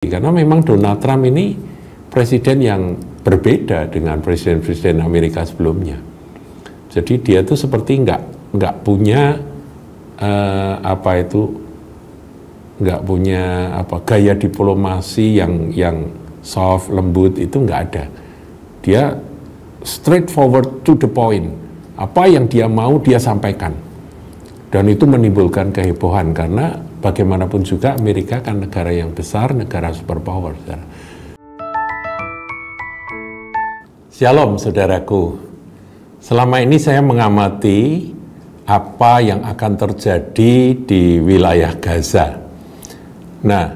Karena memang Donald Trump ini presiden yang berbeda dengan presiden-presiden Amerika sebelumnya. Jadi dia tuh seperti nggak punya gaya diplomasi yang soft, lembut, itu nggak ada. Dia straightforward to the point. Apa yang dia mau dia sampaikan. Dan itu menimbulkan kehebohan karena bagaimanapun juga Amerika kan negara yang besar, negara superpower. Saudara. Shalom saudaraku. Selama ini saya mengamati apa yang akan terjadi di wilayah Gaza. Nah,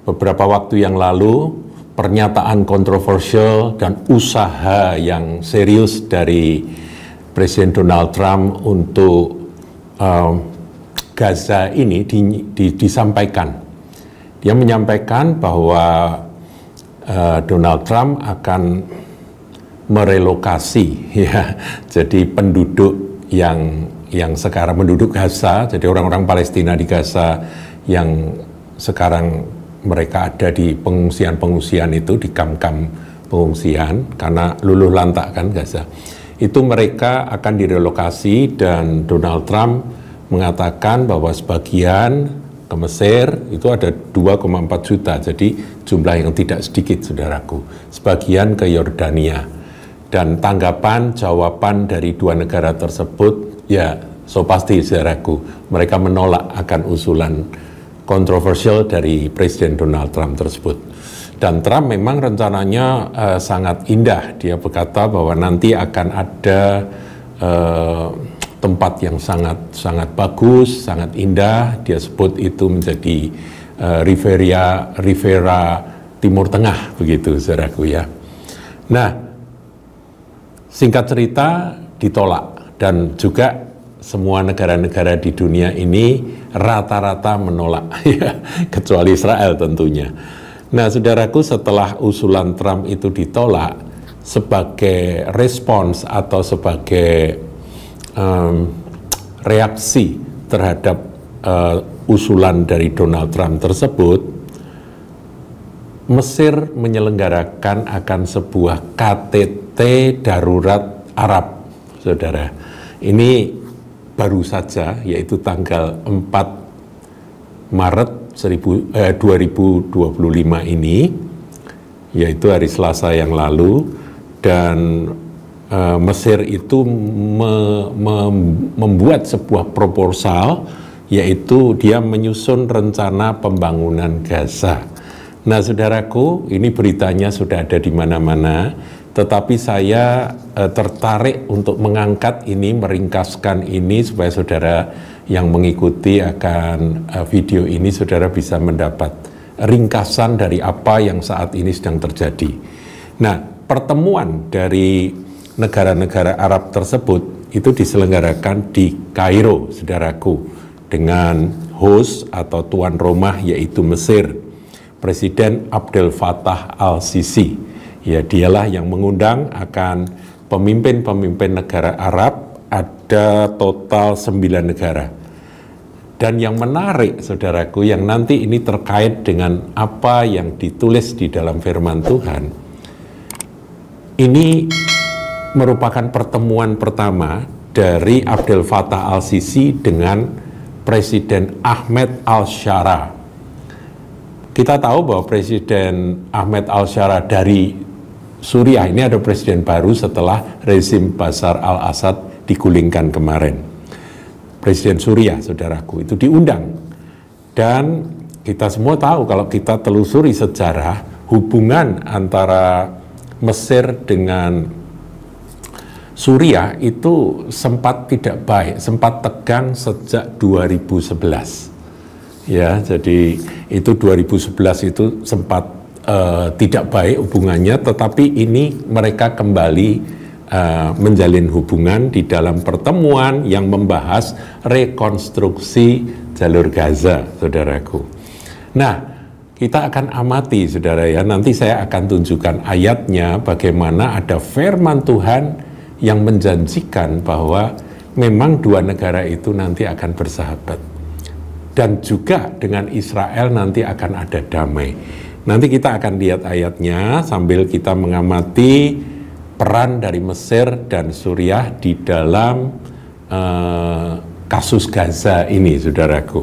beberapa waktu yang lalu pernyataan kontroversial dan usaha yang serius dari Presiden Donald Trump untuk Gaza ini disampaikan. Dia menyampaikan bahwa Donald Trump akan merelokasi, ya, jadi penduduk yang sekarang penduduk Gaza, jadi orang-orang Palestina di Gaza yang sekarang mereka ada di pengungsian itu, di kamp-kamp pengungsian karena luluh lantak kan Gaza. Itu mereka akan direlokasi dan Donald Trump mengatakan bahwa sebagian ke Mesir itu ada 2,4 juta, jadi jumlah yang tidak sedikit saudaraku. Sebagian ke Yordania. Dan tanggapan, jawaban dari dua negara tersebut, ya so pasti saudaraku, mereka menolak akan usulan kontroversial dari Presiden Donald Trump tersebut. Dan Trump memang rencananya sangat indah. Dia berkata bahwa nanti akan ada tempat yang sangat bagus, sangat indah. Dia sebut itu menjadi Riviera Timur Tengah, begitu saudaraku ya. Nah, singkat cerita ditolak dan juga semua negara-negara di dunia ini rata-rata menolak, ya, kecuali Israel tentunya. Nah, saudaraku, setelah usulan Trump itu ditolak, sebagai respons atau sebagai reaksi terhadap usulan dari Donald Trump tersebut, Mesir menyelenggarakan akan sebuah KTT darurat Arab, saudara. Ini baru saja, yaitu tanggal 4 Maret 2025 ini, yaitu hari Selasa yang lalu, dan Mesir itu membuat sebuah proposal, yaitu dia menyusun rencana pembangunan Gaza. Nah, saudaraku, ini beritanya sudah ada di mana-mana, tetapi saya tertarik untuk mengangkat ini, meringkaskan ini, supaya saudara yang mengikuti akan video ini, saudara bisa mendapat ringkasan dari apa yang saat ini sedang terjadi. Nah, pertemuan dari negara-negara Arab tersebut itu diselenggarakan di Kairo, saudaraku, dengan host atau tuan rumah yaitu Mesir, Presiden Abdel Fattah al-Sisi. Ya, dialah yang mengundang akan pemimpin-pemimpin negara Arab, ada total 9 negara. Dan yang menarik, saudaraku, yang nanti ini terkait dengan apa yang ditulis di dalam firman Tuhan, ini merupakan pertemuan pertama dari Abdel Fattah al-Sisi dengan Presiden Ahmed al-Shara. Kita tahu bahwa Presiden Ahmed al-Shara dari Suriah ini ada presiden baru setelah rezim Bashar al-Assad digulingkan kemarin. Presiden Suriah, saudaraku, itu diundang. Dan kita semua tahu, kalau kita telusuri sejarah, hubungan antara Mesir dengan Suriah itu sempat tidak baik, sempat tegang sejak 2011. Ya, jadi itu 2011 itu sempat tidak baik hubungannya, tetapi ini mereka kembali menjalin hubungan di dalam pertemuan yang membahas rekonstruksi jalur Gaza, saudaraku. Nah, kita akan amati, saudara ya, nanti saya akan tunjukkan ayatnya bagaimana ada firman Tuhan yang menjanjikan bahwa memang dua negara itu nanti akan bersahabat. Dan juga dengan Israel nanti akan ada damai. Nanti kita akan lihat ayatnya sambil kita mengamati peran dari Mesir dan Suriah di dalam kasus Gaza ini, saudaraku.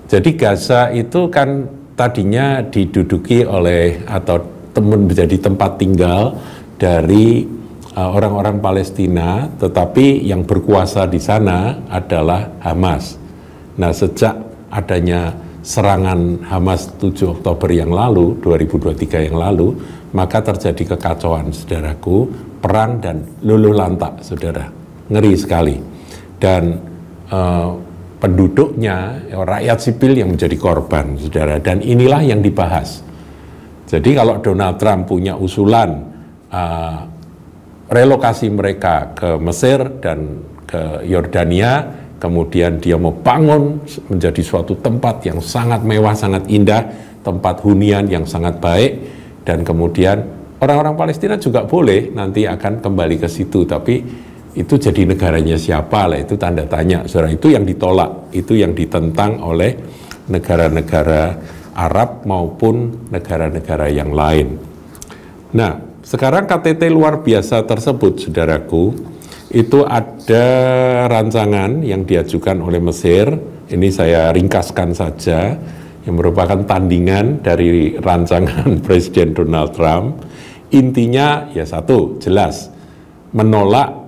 Jadi Gaza itu kan tadinya diduduki oleh atau menjadi tempat tinggal dari orang-orang Palestina, tetapi yang berkuasa di sana adalah Hamas. Nah, sejak adanya serangan Hamas 7 Oktober yang lalu, 2023 yang lalu, maka terjadi kekacauan, saudaraku, perang dan luluh lantak, saudara. Ngeri sekali. Dan penduduknya, rakyat sipil yang menjadi korban, saudara. Dan inilah yang dibahas. Jadi kalau Donald Trump punya usulan relokasi mereka ke Mesir dan ke Yordania, kemudian dia mau bangun menjadi suatu tempat yang sangat mewah, sangat indah, tempat hunian yang sangat baik, dan kemudian orang-orang Palestina juga boleh nanti akan kembali ke situ, tapi itu jadi negaranya siapa lah, itu tanda tanya. Saudara, itu yang ditolak, itu yang ditentang oleh negara-negara Arab maupun negara-negara yang lain. Nah, sekarang KTT luar biasa tersebut, saudaraku, itu ada rancangan yang diajukan oleh Mesir. Ini saya ringkaskan saja, yang merupakan tandingan dari rancangan Presiden Donald Trump. Intinya ya satu, jelas menolak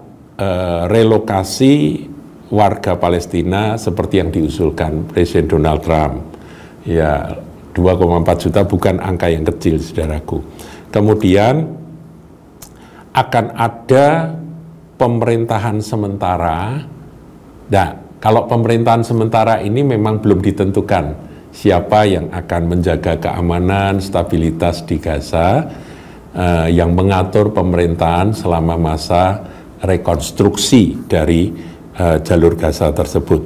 relokasi warga Palestina seperti yang diusulkan Presiden Donald Trump. Ya, 2,4 juta bukan angka yang kecil, saudaraku. Kemudian akan ada pemerintahan sementara. Nah, kalau pemerintahan sementara ini memang belum ditentukan siapa yang akan menjaga keamanan, stabilitas di Gaza, yang mengatur pemerintahan selama masa rekonstruksi dari jalur Gaza tersebut.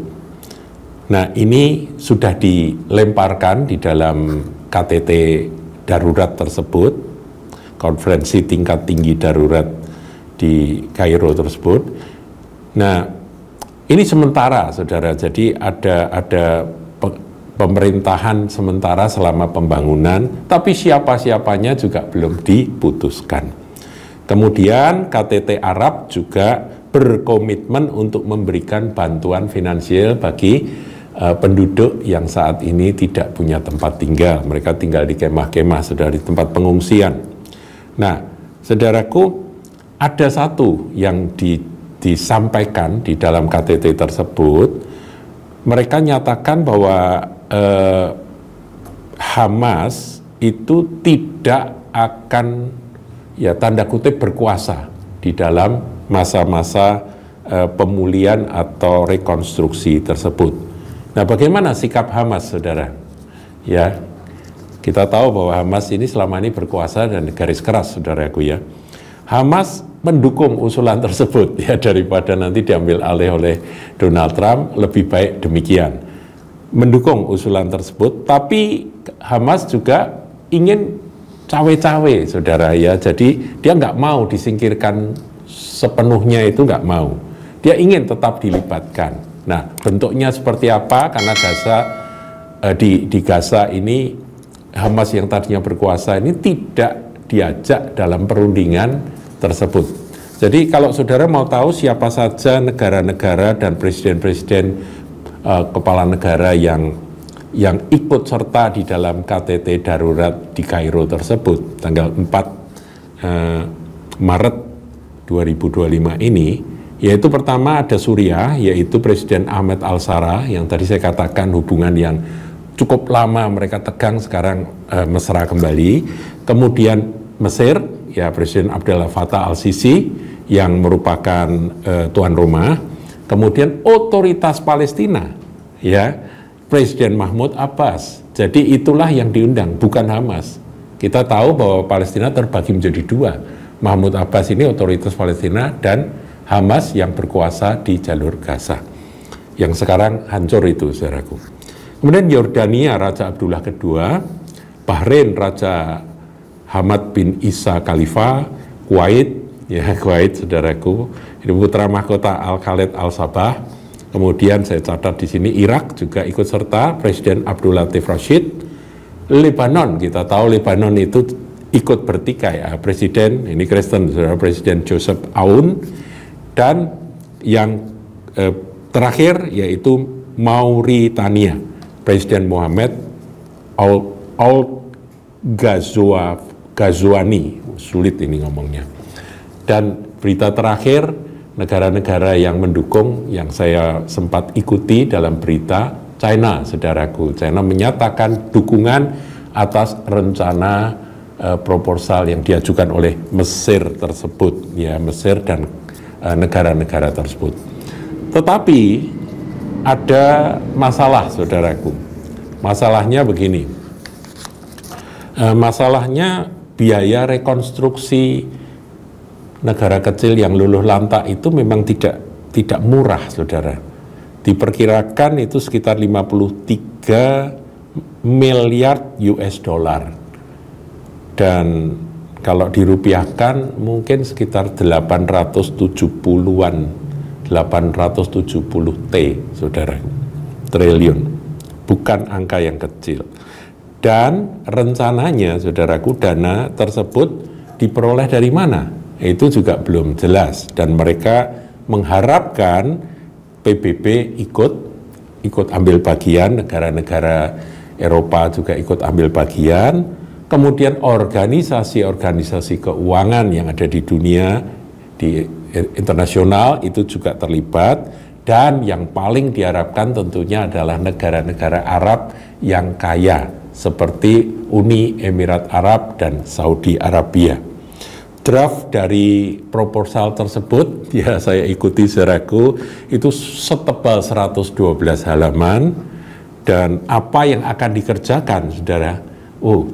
Nah, ini sudah dilemparkan di dalam KTT darurat tersebut, konferensi tingkat tinggi darurat di Kairo tersebut. Nah, ini sementara, saudara. Jadi ada pemerintahan sementara selama pembangunan, tapi siapa-siapanya juga belum diputuskan. Kemudian KTT Arab juga berkomitmen untuk memberikan bantuan finansial bagi penduduk yang saat ini tidak punya tempat tinggal. Mereka tinggal di kemah-kemah, saudara, di tempat pengungsian. Nah, saudaraku, ada satu yang disampaikan di dalam KTT tersebut. Mereka nyatakan bahwa Hamas itu tidak akan, ya tanda kutip, berkuasa di dalam masa-masa pemulihan atau rekonstruksi tersebut. Nah, bagaimana sikap Hamas, saudara? Ya, kita tahu bahwa Hamas ini selama ini berkuasa dan garis keras, saudaraku ya. Hamas mendukung usulan tersebut, ya, daripada nanti diambil alih oleh Donald Trump, lebih baik demikian. Mendukung usulan tersebut, tapi Hamas juga ingin cawe-cawe, saudara ya. Jadi dia nggak mau disingkirkan sepenuhnya, itu nggak mau. Dia ingin tetap dilibatkan. Nah, bentuknya seperti apa? Karena Gaza, di Gaza ini Hamas yang tadinya berkuasa ini tidak diajak dalam perundingan tersebut. Jadi kalau saudara mau tahu siapa saja negara-negara dan presiden-presiden kepala negara yang ikut serta di dalam KTT darurat di Kairo tersebut tanggal 4 Maret 2025 ini, yaitu pertama ada Suriah, yaitu Presiden Ahmed Al-Shara, yang tadi saya katakan hubungan yang cukup lama mereka tegang, sekarang mesra kembali. Kemudian Mesir, ya Presiden Abdel Fattah Al-Sisi yang merupakan tuan rumah. Kemudian otoritas Palestina, ya Presiden Mahmud Abbas. Jadi itulah yang diundang, bukan Hamas. Kita tahu bahwa Palestina terbagi menjadi dua. Mahmud Abbas ini otoritas Palestina dan Hamas yang berkuasa di jalur Gaza, yang sekarang hancur itu, saudaraku. Kemudian Yordania, Raja Abdullah II, Bahrain, Raja Hamad bin Isa Khalifa, Kuwait, ya Kuwait, saudaraku, ini putra mahkota Al-Khalid Al-Sabah. Kemudian saya catat di sini Irak juga ikut serta, Presiden Abdul Latif Rashid. Lebanon, kita tahu Lebanon itu ikut bertikai, Presiden, ini Kristen, saudara, Presiden Joseph Aoun, dan yang terakhir yaitu Mauritania, Presiden Mohamed Ghazouani, sulit ini ngomongnya. Dan berita terakhir, negara-negara yang mendukung, yang saya sempat ikuti dalam berita, China, saudaraku. China menyatakan dukungan atas rencana proposal yang diajukan oleh Mesir tersebut, ya, Mesir dan negara-negara tersebut. Tetapi ada masalah, saudaraku. Masalahnya begini. Masalahnya biaya rekonstruksi negara kecil yang luluh lantak itu memang tidak murah, saudara. Diperkirakan itu sekitar 53 miliar US dollar. Dan kalau dirupiahkan mungkin sekitar 870-an, 870 T, saudara, triliun. Bukan angka yang kecil. Dan rencananya, saudaraku, dana tersebut diperoleh dari mana? Itu juga belum jelas. Dan mereka mengharapkan PBB ikut ambil bagian, negara-negara Eropa juga ikut ambil bagian, kemudian organisasi-organisasi keuangan yang ada di dunia, di internasional itu juga terlibat, dan yang paling diharapkan tentunya adalah negara-negara Arab yang kaya, seperti Uni Emirat Arab dan Saudi Arabia. Draft dari proposal tersebut, ya saya ikuti, saudaraku, itu setebal 112 halaman, dan apa yang akan dikerjakan, saudara,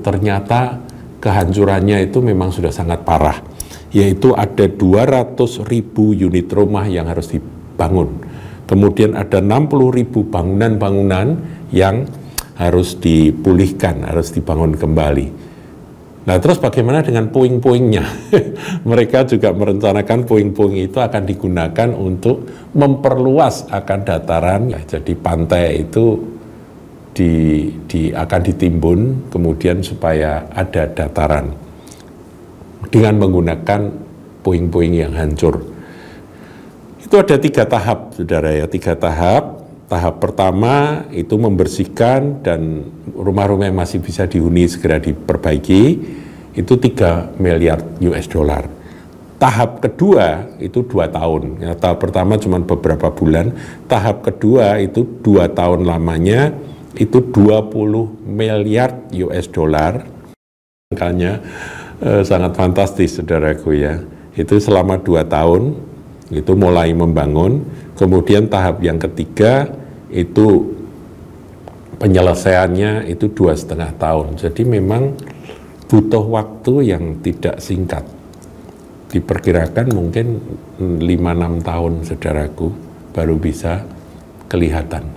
ternyata kehancurannya itu memang sudah sangat parah, yaitu ada 200.000 unit rumah yang harus dibangun, kemudian ada 60.000 bangunan-bangunan yang harus dipulihkan, harus dibangun kembali. Nah, terus bagaimana dengan puing-puingnya? Mereka juga merencanakan puing-puing itu akan digunakan untuk memperluas akan dataran. Ya, jadi pantai itu akan ditimbun, kemudian supaya ada dataran dengan menggunakan puing-puing yang hancur. Itu ada 3 tahap, saudara, ya, 3 tahap. Tahap pertama itu membersihkan dan rumah-rumah yang masih bisa dihuni segera diperbaiki, itu 3 miliar US dollar. Tahap kedua itu 2 tahun. Ya, tahap pertama cuma beberapa bulan, tahap kedua itu 2 tahun lamanya, itu 20 miliar US dollar. Angkanya sangat fantastis, saudaraku, ya. Itu selama 2 tahun, itu mulai membangun. Kemudian tahap yang ketiga itu penyelesaiannya itu 2,5 tahun. Jadi memang butuh waktu yang tidak singkat. Diperkirakan mungkin 5-6 tahun, saudaraku, baru bisa kelihatan.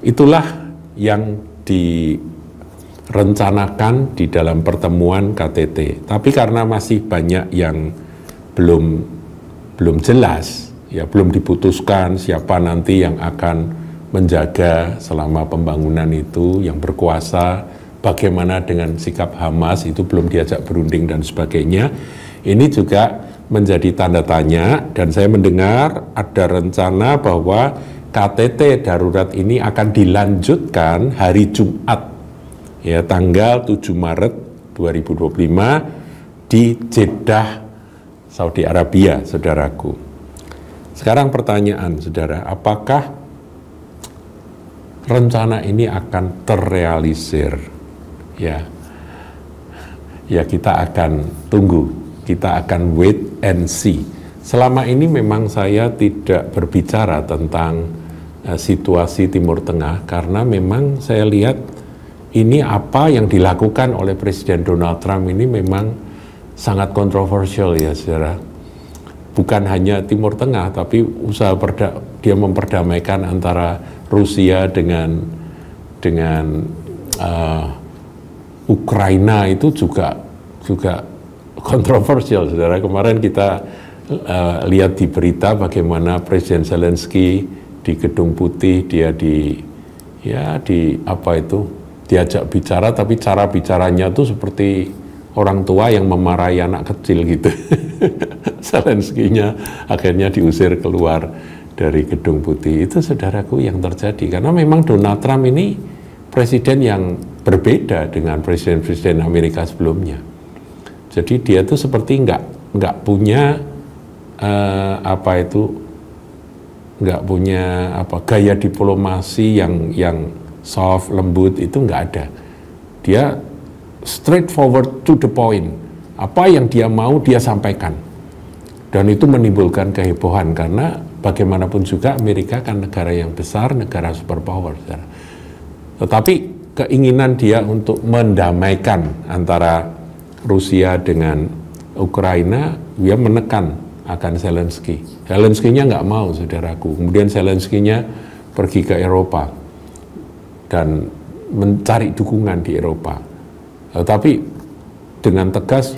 Itulah yang direncanakan di dalam pertemuan KTT. Tapi karena masih banyak yang belum jelas, ya, belum diputuskan siapa nanti yang akan menjaga selama pembangunan itu, yang berkuasa, bagaimana dengan sikap Hamas, itu belum diajak berunding dan sebagainya. Ini juga menjadi tanda tanya, dan saya mendengar ada rencana bahwa KTT darurat ini akan dilanjutkan hari Jumat, ya, tanggal 7 Maret 2025 di Jeddah, Saudi Arabia, saudaraku. Sekarang pertanyaan, saudara, apakah rencana ini akan terrealisir? Ya, kita akan tunggu, kita akan wait and see. Selama ini memang saya tidak berbicara tentang situasi Timur Tengah, karena memang saya lihat ini apa yang dilakukan oleh Presiden Donald Trump ini memang sangat kontroversial, ya, saudara. Bukan hanya Timur Tengah, tapi usaha dia memperdamaikan antara Rusia dengan Ukraina itu juga kontroversial, saudara. Kemarin kita lihat di berita bagaimana Presiden Zelensky di Gedung Putih, dia diajak bicara, tapi cara bicaranya tuh seperti orang tua yang memarahi anak kecil gitu. Zelensky-nya akhirnya diusir keluar dari Gedung Putih. Itu saudaraku yang terjadi, karena memang Donald Trump ini presiden yang berbeda dengan presiden-presiden Amerika sebelumnya. Jadi dia tuh seperti nggak punya gaya diplomasi yang soft, lembut, itu nggak ada. Dia straightforward to the point. Apa yang dia mau dia sampaikan. Dan itu menimbulkan kehebohan, karena bagaimanapun juga Amerika kan negara yang besar, negara superpower. Tetapi keinginan dia untuk mendamaikan antara Rusia dengan Ukraina, dia menekan akan Zelensky. Zelensky-nya nggak mau, saudaraku. Kemudian Zelensky-nya pergi ke Eropa dan mencari dukungan di Eropa. Tapi dengan tegas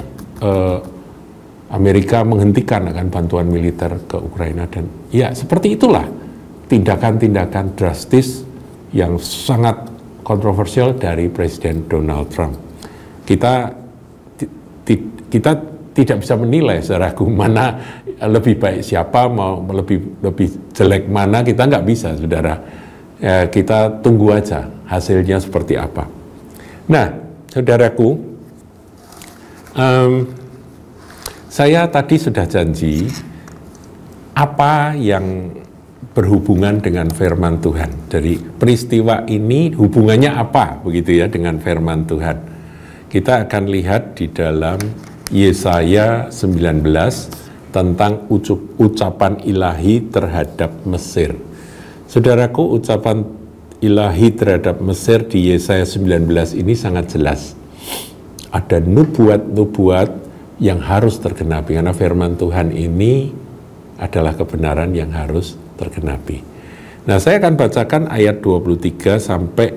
Amerika menghentikan akan bantuan militer ke Ukraina, dan ya seperti itulah tindakan-tindakan drastis yang sangat kontroversial dari Presiden Donald Trump. Kita tidak bisa menilai saudaraku mana lebih baik siapa, mau lebih jelek mana, kita nggak bisa, saudara. Ya, kita tunggu aja hasilnya seperti apa. Nah, saudaraku, saya tadi sudah janji apa yang berhubungan dengan firman Tuhan. Dari peristiwa ini hubungannya apa begitu ya dengan firman Tuhan. Kita akan lihat di dalam Yesaya 19 tentang ucapan ilahi terhadap Mesir. Saudaraku, ucapan ilahi terhadap Mesir di Yesaya 19 ini sangat jelas. Ada nubuat-nubuat yang harus tergenapi, karena firman Tuhan ini adalah kebenaran yang harus tergenapi. Nah, saya akan bacakan ayat 23 sampai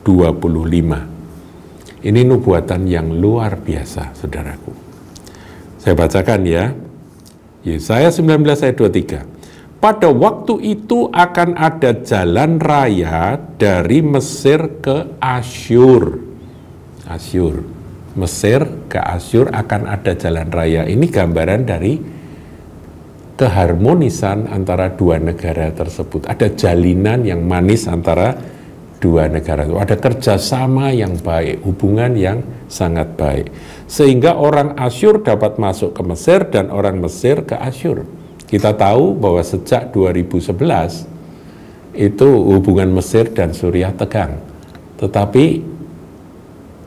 25. Ini nubuatan yang luar biasa, saudaraku. Saya bacakan ya. Yesaya 19 ayat 23. Pada waktu itu akan ada jalan raya dari Mesir ke Asyur. Asyur. Mesir ke Asyur akan ada jalan raya. Ini gambaran dari keharmonisan antara dua negara tersebut. Ada jalinan yang manis antara dua negara itu. Ada kerjasama yang baik, hubungan yang sangat baik. Sehingga orang Asyur dapat masuk ke Mesir dan orang Mesir ke Asyur. Kita tahu bahwa sejak 2011 itu hubungan Mesir dan Suriah tegang. Tetapi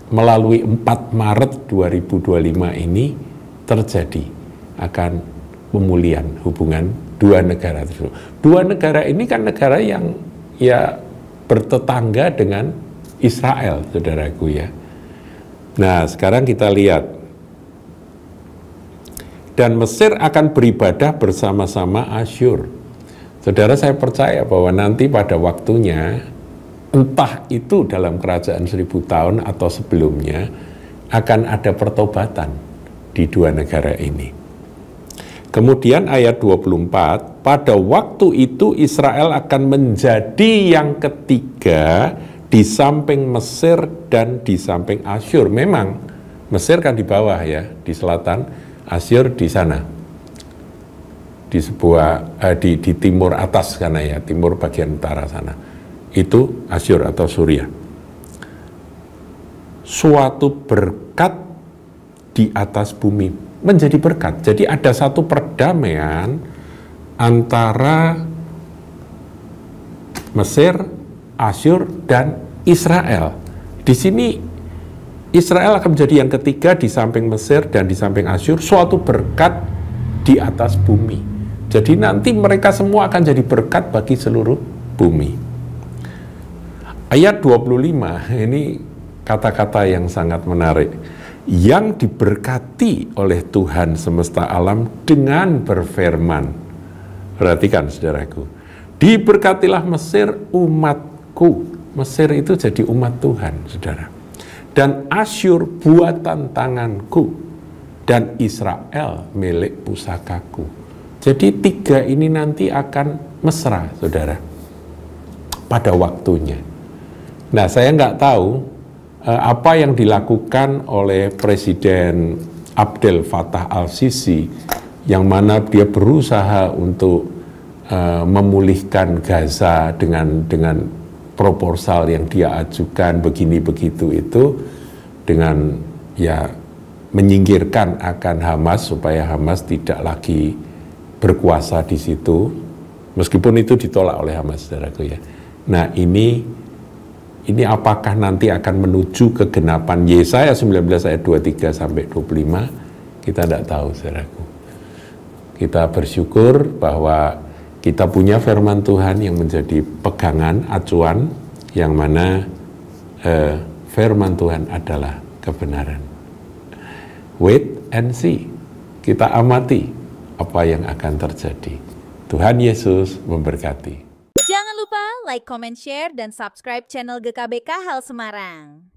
melalui 4 Maret 2025 ini terjadi akan pemulihan hubungan dua negara tersebut. Dua negara ini kan negara yang ya bertetangga dengan Israel, saudaraku ya. Nah, sekarang kita lihat. Dan Mesir akan beribadah bersama-sama Asyur. Saudara, saya percaya bahwa nanti pada waktunya, entah itu dalam kerajaan 1000 tahun atau sebelumnya, akan ada pertobatan di dua negara ini. Kemudian ayat 24, pada waktu itu Israel akan menjadi yang ketiga di samping Mesir dan di samping Asyur. Memang Mesir kan di bawah ya, di selatan, Asyur di sana, di di timur atas sana ya, timur bagian utara sana. Itu Asyur atau Suriah. Suatu berkat di atas bumi, menjadi berkat. Jadi ada satu perdamaian antara Mesir, Asyur, dan Israel. Di sini Israel akan menjadi yang ketiga di samping Mesir dan di samping Asyur, suatu berkat di atas bumi. Jadi nanti mereka semua akan jadi berkat bagi seluruh bumi. Ayat 25, ini kata-kata yang sangat menarik. Yang diberkati oleh Tuhan semesta alam dengan berfirman. Perhatikan, saudaraku. Diberkatilah Mesir umatku. Mesir itu jadi umat Tuhan, saudara. Dan Asyur buatan tanganku, dan Israel milik pusakaku. Jadi tiga ini nanti akan mesra, saudara, pada waktunya. Nah, saya nggak tahu apa yang dilakukan oleh Presiden Abdel Fattah al-Sisi, yang mana dia berusaha untuk memulihkan Gaza dengan proposal yang dia ajukan begini begitu itu, dengan ya menyingkirkan akan Hamas supaya Hamas tidak lagi berkuasa di situ, meskipun itu ditolak oleh Hamas, saudaraku ya. Nah ini apakah nanti akan menuju kegenapan Yesaya 19 ayat 23 sampai 25, kita tidak tahu, saudaraku. Kita bersyukur bahwa kita punya firman Tuhan yang menjadi pegangan, acuan, yang mana firman Tuhan adalah kebenaran. Wait and see, kita amati apa yang akan terjadi. Tuhan Yesus memberkati. Jangan lupa like, comment, share, dan subscribe channel GKBK Hal Semarang.